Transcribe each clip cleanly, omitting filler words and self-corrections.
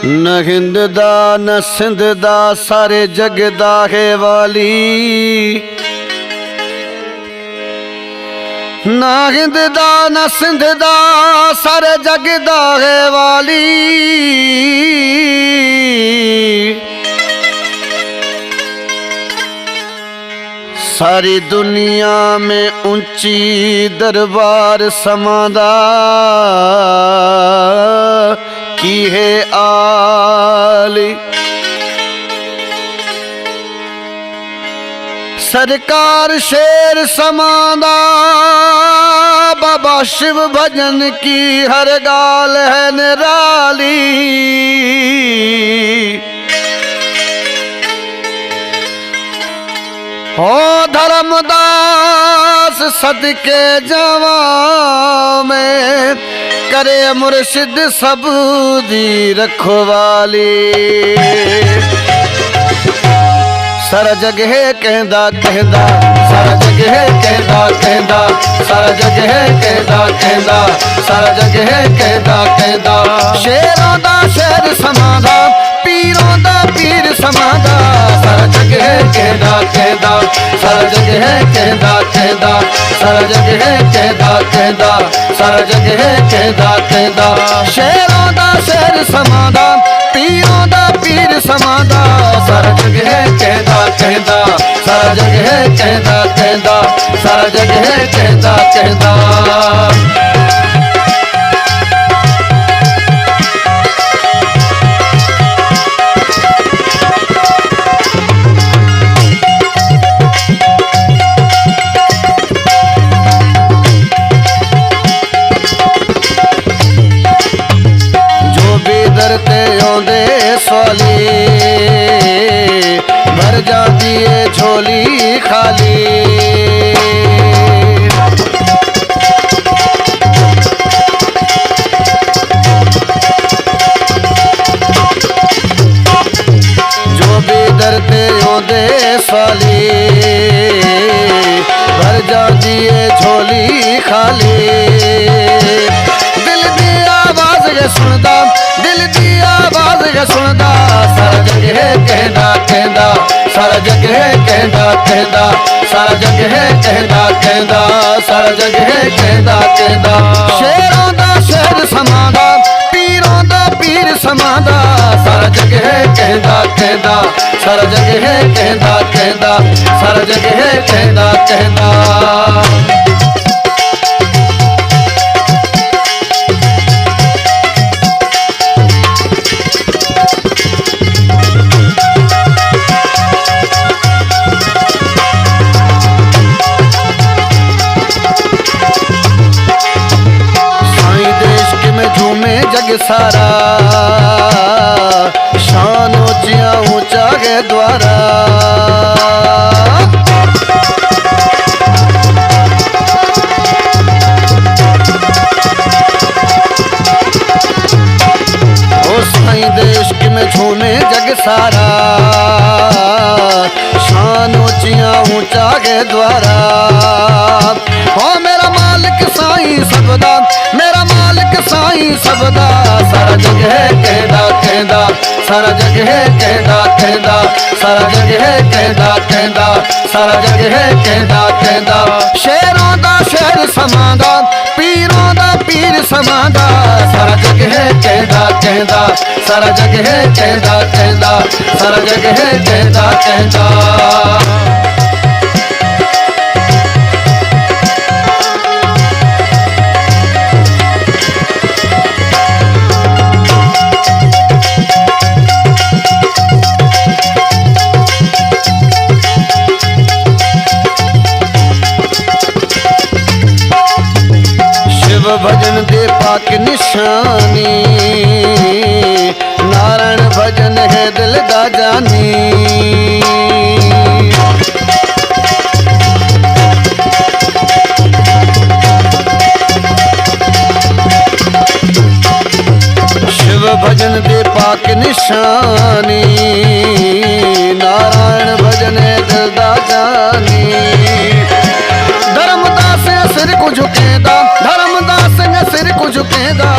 न हिंद दा न सिंध दा सारे जग दा है वाली। न हिंद दा न सिंध दा सारे जग दा है वाली। सारी दुनिया में ऊंची दरबार समादा की है आली। सरकार शेर समादा बाबा शिव भजन की हर गाल है निराली। हो धर्मदास सदके जवा में करे मुर्शिद सब दी रखवाली। सारा जग है कहंदा कहंदा, सारा जग है कहंदा कहंदा, सारा जग है कहंदा कहंदा, सारा जग है कहंदा कहंदा। शेरों दा शेर समादा, पीरों दा पीर समादा। सारा जग है कहंदा कहंदा, सारा जग है कहंदा कहंदा, सारा जग है कहंदा कहंदा, सारा जग है कहंदा कहंदा। शेरों दा शेर समादा, पीरों दा पीर समादा। सारा जग है कहंदा कहंदा, सारा जग है कहंदा कहंदा, सारा जग है कहंदा कहंदा। दरते औंदे स्वाली भर जाती है झोली खाली। जो भी दरते औंदे स्वाली भर जाती है झोली खाली। दिल दी आवाज के सुनदा, दिल दी आवाज के सुनदा। सारा जग है कहंदा कहंदा, सारा जग है कहंदा कहंदा, सारा जग है कहंदा कहंदा, सारा जग है कहंदा कहंदा। शेरों दा शेर समादा, पीरों दा पीर समादा। सारा जग है कहंदा कहंदा, सारा जग है कहंदा कहंदा, सारा जग है कहंदा कहंदा। जग सारा शान ऊंचा ऊंचा के द्वारा। ओ साईं देश के में झूमे जग सारा शान ऊंचा ऊंचा के द्वारा। हो मेरा मालिक साईं सबदा, मेरा मालिक साईं सबदा। सारा जग है कहंदा कहंदा, सारा जग है कहंदा कहंदा, सारा जग है कहंदा कहंदा, सारा जग है कहंदा कहंदा। शेरों दा शेर समादा, पीरों दा पीर समादा। सारा जग है कहंदा कहंदा, सारा जग है कहंदा कहंदा, सारा जग है कहंदा कहंदा। भजन दे पाक निशानी, नारायण भजन है दिल दा जानी। शिव भजन दे पाक निशानी, नारायण भजन है दिल दा जानी। धर्मदास सिर को झुकेदा, धर्मदास सिर को झुकेदा।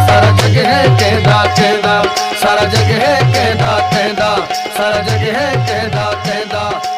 सारा जग है कहंदा कहंदा, सारा जग है कहदा कहदा, सारा जग है कहदा कहदा।